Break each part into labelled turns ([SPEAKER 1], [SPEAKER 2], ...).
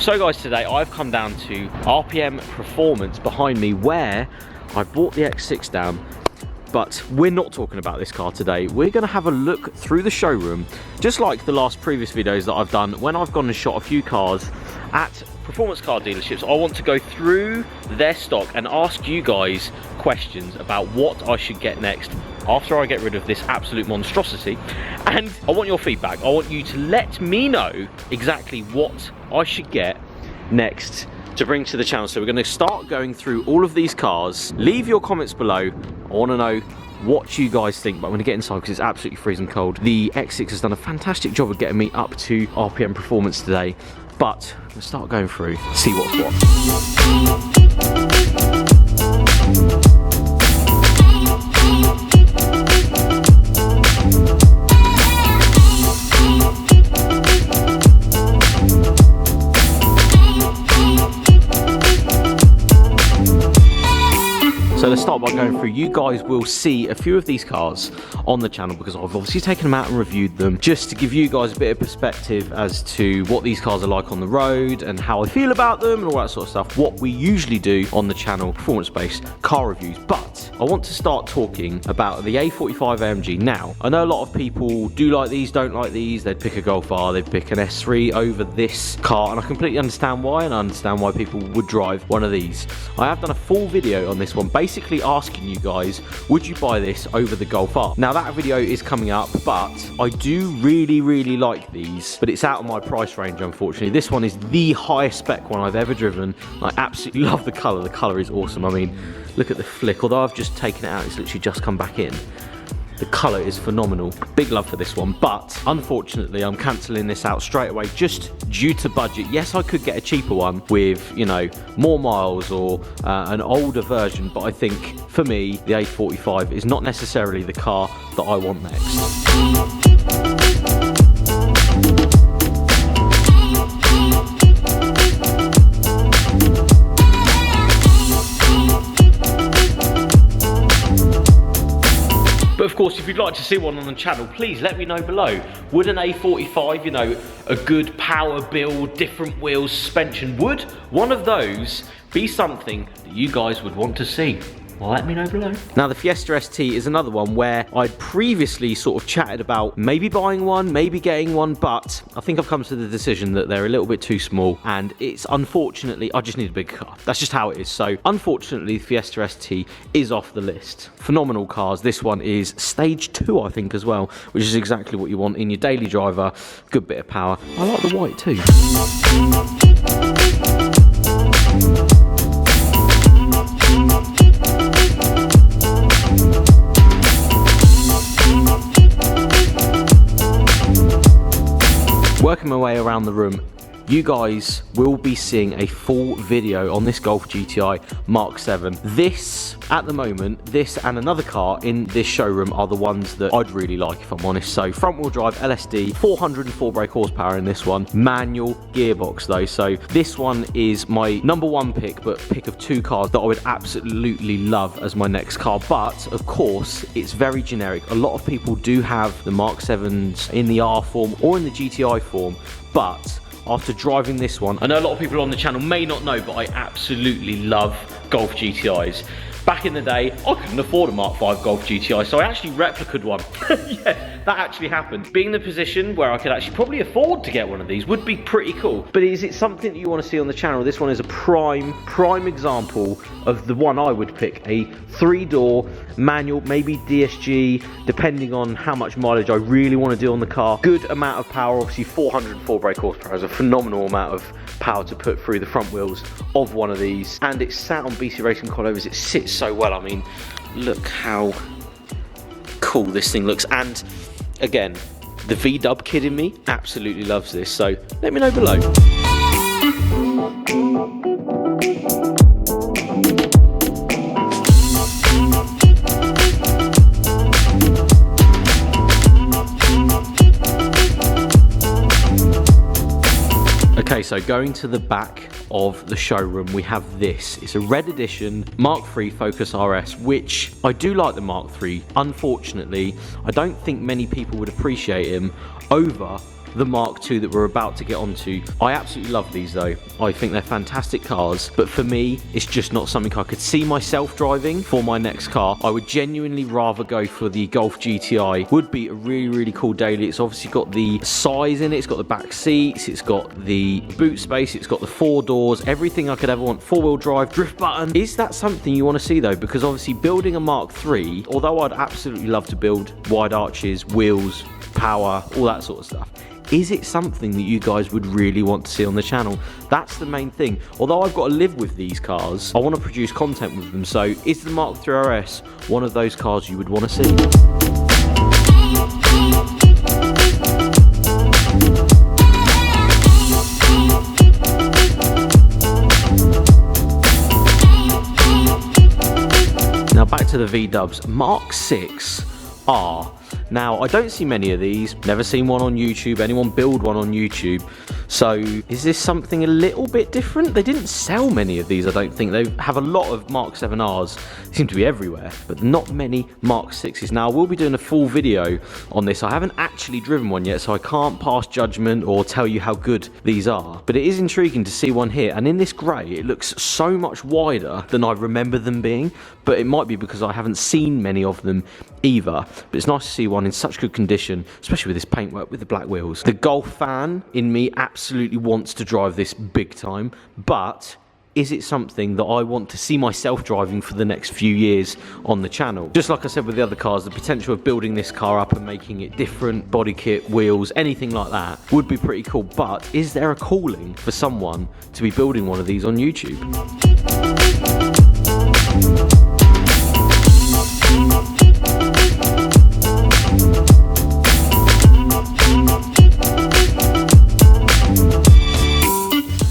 [SPEAKER 1] So guys, today I've come down to RPM Performance behind me where I brought the X6 down, but we're not talking about this car today. We're going to have a look through the showroom, just like the last previous videos that I've done when I've gone and shot a few cars at performance car dealerships. I want to go through their stock and ask you guys questions about what I should get next after I get rid of this absolute monstrosity. And I want your feedback. I want you to let me know exactly what I should get next to bring to the channel. So we're going to start going through all of these cars. Leave your comments below. I want to know what you guys think, but I'm going to get inside because it's absolutely freezing cold. The X6 has done a fantastic job of getting me up to RPM Performance today, but I'm going to start going through, see what's what. So let's start by going through. You guys will see a few of these cars on the channel because I've obviously taken them out and reviewed them just to give you guys a bit of perspective as to what these cars are like on the road and how I feel about them and all that sort of stuff. What we usually do on the channel, performance-based car reviews. But I want to start talking about the A45 AMG. Now, I know a lot of people do like these, don't like these. They'd pick a Golf R, they'd pick an S3 over this car, and I completely understand why, and I understand why people would drive one of these. I have done a full video on this one, basically asking you guys, would you buy this over the Golf R? Now that video is coming up, but I do really like these, but it's out of my price range, unfortunately. This one is the highest spec one I've ever driven. I absolutely love the colour. The colour is awesome. I mean, look at the flick. Although I've just taken it out, it's literally just come back in. The colour is phenomenal. Big love for this one, but unfortunately I'm cancelling this out straight away just due to budget. Yes, I could get a cheaper one with, you know, more miles or an older version, but I think for me the A45 is not necessarily the car that I want next. But of course, if you'd like to see one on the channel, please let me know below. Would an A45, you know, a good power build, different wheels, suspension, would one of those be something that you guys would want to see? Well, let me know below. Now, the Fiesta ST is another one where I'd previously sort of chatted about maybe buying one, maybe getting one, but I think I've come to the decision that they're a little bit too small, and it's unfortunately, I just need a big car. That's just how it is. So unfortunately, the Fiesta ST is off the list. Phenomenal cars. This one is stage 2, I think, as well, which is exactly what you want in your daily driver. Good bit of power. I like the white too. Working my way around the room, you guys will be seeing a full video on this Golf GTI Mark 7. This, at the moment, this and another car in this showroom are the ones that I'd really like, if I'm honest. So front wheel drive LSD, 404 brake horsepower in this one, manual gearbox though. So this one is my #1 pick, but pick of 2 cars that I would absolutely love as my next car. But of course, it's very generic. A lot of people do have the Mark 7s in the R form or in the GTI form, but after driving this one, I know a lot of people on the channel may not know, but I absolutely love Golf GTIs. Back in the day, I couldn't afford a Mark 5 Golf GTI, so I actually replicated one. Yeah, that actually happened. Being in the position where I could actually probably afford to get one of these would be pretty cool. But is it something that you want to see on the channel? This one is a prime example of the one I would pick. A 3-door manual, maybe DSG, depending on how much mileage I really want to do on the car. Good amount of power, obviously 404 brake horsepower is a phenomenal amount of power to put through the front wheels of one of these. And it's sat on BC Racing coilovers. It sits so well. I mean, look how cool this thing looks. And again, the V-dub kid in me absolutely loves this. So let me know below. Okay, so going to the back of the showroom, we have this. It's a red edition Mark III Focus RS, which I do like the Mark III. Unfortunately, I don't think many people would appreciate him over the Mark II that we're about to get onto. I absolutely love these though. I think they're fantastic cars, but for me, it's just not something I could see myself driving for my next car. I would genuinely rather go for the Golf GTI. Would be a really, really cool daily. It's obviously got the size in it, it's got the back seats, it's got the boot space, it's got the 4 doors, everything I could ever want. 4-wheel drive, drift button. Is that something you want to see though? Because obviously building a Mark III, although I'd absolutely love to build wide arches, wheels, power, all that sort of stuff, is it something that you guys would really want to see on the channel? That's the main thing. Although I've got to live with these cars, I want to produce content with them. So is the Mark III RS one of those cars you would want to see? Now back to the V-dubs. Mark 6 R. Now, I don't see many of these, never seen one on YouTube, anyone build one on YouTube. So, is this something a little bit different? They didn't sell many of these, I don't think. They have a lot of Mark 7Rs, they seem to be everywhere, but not many Mark 6s. Now, I will be doing a full video on this. I haven't actually driven one yet, so I can't pass judgment or tell you how good these are. But it is intriguing to see one here, and in this grey, it looks so much wider than I remember them being, but it might be because I haven't seen many of them either. But it's nice to see one in such good condition, especially with this paintwork with the black wheels. The Golf fan in me absolutely wants to drive this big time, but is it something that I want to see myself driving for the next few years on the channel? Just like I said with the other cars, the potential of building this car up and making it different, body kit, wheels, anything like that would be pretty cool. But is there a calling for someone to be building one of these on YouTube?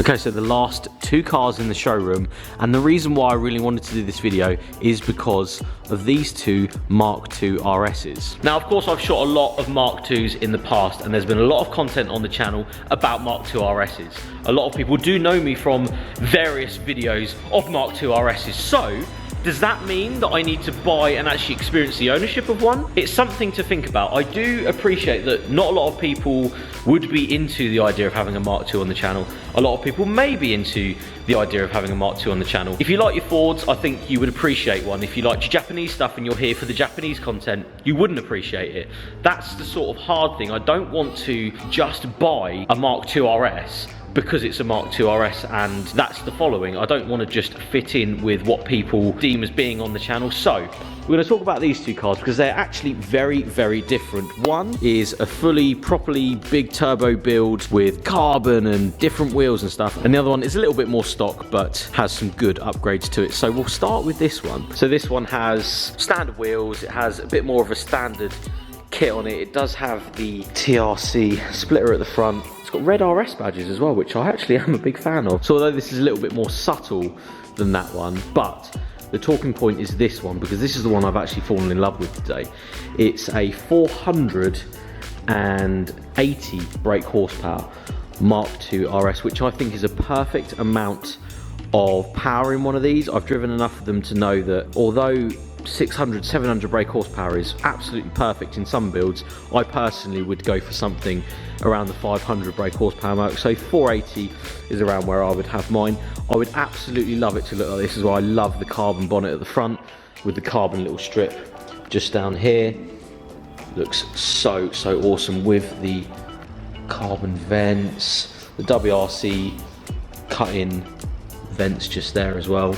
[SPEAKER 1] Okay, so the last 2 cars in the showroom, and the reason why I really wanted to do this video is because of these 2 Mark II RSs. Now, of course, I've shot a lot of Mark IIs in the past, and there's been a lot of content on the channel about Mark II RSs. A lot of people do know me from various videos of Mark II RSs, so does that mean that I need to buy and actually experience the ownership of one? It's something to think about. I do appreciate that not a lot of people would be into the idea of having a Mark II on the channel. A lot of people may be into the idea of having a Mark II on the channel. If you like your Fords, I think you would appreciate one. If you like your Japanese stuff and you're here for the Japanese content, you wouldn't appreciate it. That's the sort of hard thing. I don't want to just buy a Mark II RS because it's a Mark II RS and that's the following. I don't want to just fit in with what people deem as being on the channel. So we're going to talk about these 2 cars because they're actually very, very different. One is a fully, properly big turbo build with carbon and different wheels and stuff, and the other one is a little bit more stock but has some good upgrades to it. So we'll start with this one. So this one has standard wheels, it has a bit more of a standard kit on it. It does have the TRC splitter at the front. It's got red RS badges as well, which I actually am a big fan of. So although this is a little bit more subtle than that one, but the talking point is this one, because this is the one I've actually fallen in love with today. It's a 480 brake horsepower Mark II RS, which I think is a perfect amount of power in one of these. I've driven enough of them to know that although 600, 700 brake horsepower is absolutely perfect in some builds, I personally would go for something around the 500 brake horsepower mark. So 480 is around where I would have mine. I would absolutely love it to look like this as well. I love the carbon bonnet at the front with the carbon little strip just down here. Looks so awesome with the carbon vents, the WRC cut-in vents just there as well.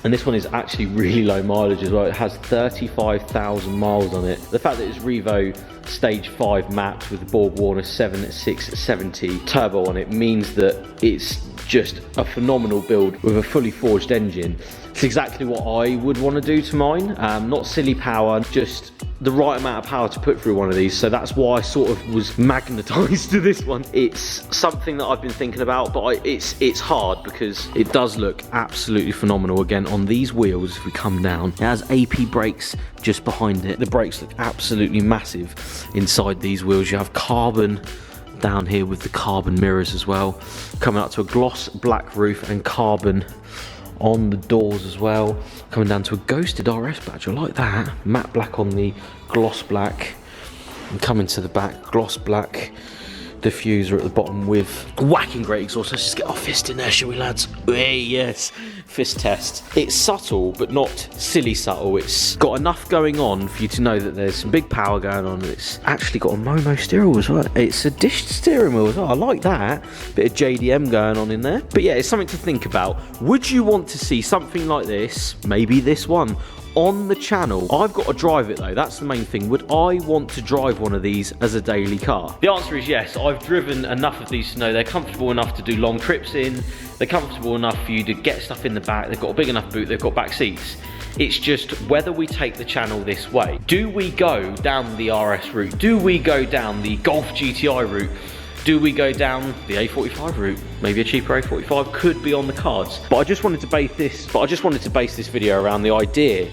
[SPEAKER 1] And this one is actually really low mileage as well. It has 35,000 miles on it. The fact that it's Revo Stage 5 mapped with the Borg-Warner 7670 turbo on it means that it's just a phenomenal build with a fully forged engine. It's exactly what I would want to do to mine. Not silly power, just the right amount of power to put through one of these. So that's why I sort of was magnetized to this one. It's something that I've been thinking about, but it's hard because it does look absolutely phenomenal. Again, on these wheels, if we come down, it has AP brakes just behind it. The brakes look absolutely massive inside these wheels. You have carbon down here with the carbon mirrors as well, coming up to a gloss black roof and carbon on the doors as well, coming down to a ghosted RS badge. I like that. Matte black on the gloss black, and coming to the back, gloss black diffuser at the bottom with whacking great exhaust. Let's just get our fist in there, shall we, lads? Hey, yes, fist test. It's subtle, but not silly subtle. It's got enough going on for you to know that there's some big power going on. It's actually got a Momo steering wheel as well. It's a dished steering wheel as well. I like that. Bit of JDM going on in there. But yeah, it's something to think about. Would you want to see something like this, maybe this one, on the channel? I've got to drive it though, that's the main thing. Would I want to drive one of these as a daily car? The answer is yes. I've driven enough of these to know they're comfortable enough to do long trips in. They're comfortable enough for you to get stuff in the back. They've got a big enough boot, they've got back seats. It's just whether we take the channel this way. Do we go down the RS route? Do we go down the Golf GTI route? Do we go down the A45 route? Maybe a cheaper A45 could be on the cards. But I just wanted to base this video around the idea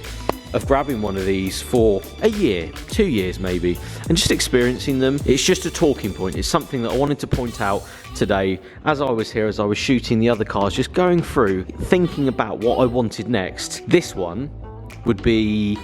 [SPEAKER 1] of grabbing one of these for a year, 2 years maybe, and just experiencing them. It's just a talking point. It's something that I wanted to point out today as I was here, as I was shooting the other cars, just going through, thinking about what I wanted next. This one would be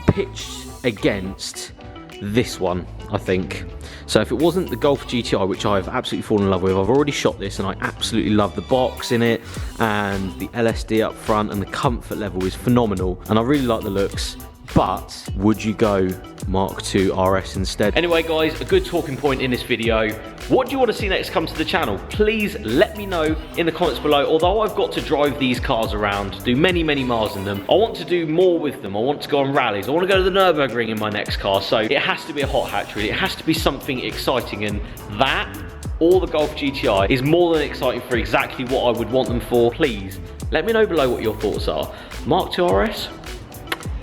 [SPEAKER 1] pitched against this one, I think. So if it wasn't the Golf GTI, which I've absolutely fallen in love with, I've already shot this and I absolutely love the box in it and the LSD up front, and the comfort level is phenomenal and I really like the looks. But would you go Mark II RS instead? Anyway guys, a good talking point in this video. What do you want to see next come to the channel? Please let me know in the comments below. Although I've got to drive these cars around, do many miles in them, I want to do more with them. I want to go on rallies. I want to go to the Nürburgring in my next car. So it has to be a hot hatch really. It has to be something exciting, and that or the Golf GTI is more than exciting for exactly what I would want them for. Please let me know below what your thoughts are. Mark II RS?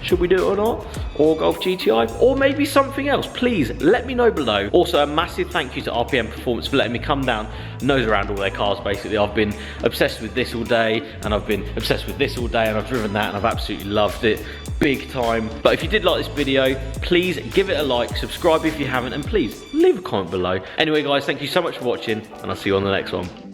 [SPEAKER 1] Should we do it or not? Or Golf GTI? Or maybe something else? Please let me know below. Also, a massive thank you to RPM Performance for letting me come down, nose around all their cars basically. I've been obsessed with this all day, and I've been obsessed with this all day, and I've driven that and I've absolutely loved it big time. But if you did like this video, please give it a like, subscribe if you haven't, and please leave a comment below. Anyway guys, thank you so much for watching, and I'll see you on the next one.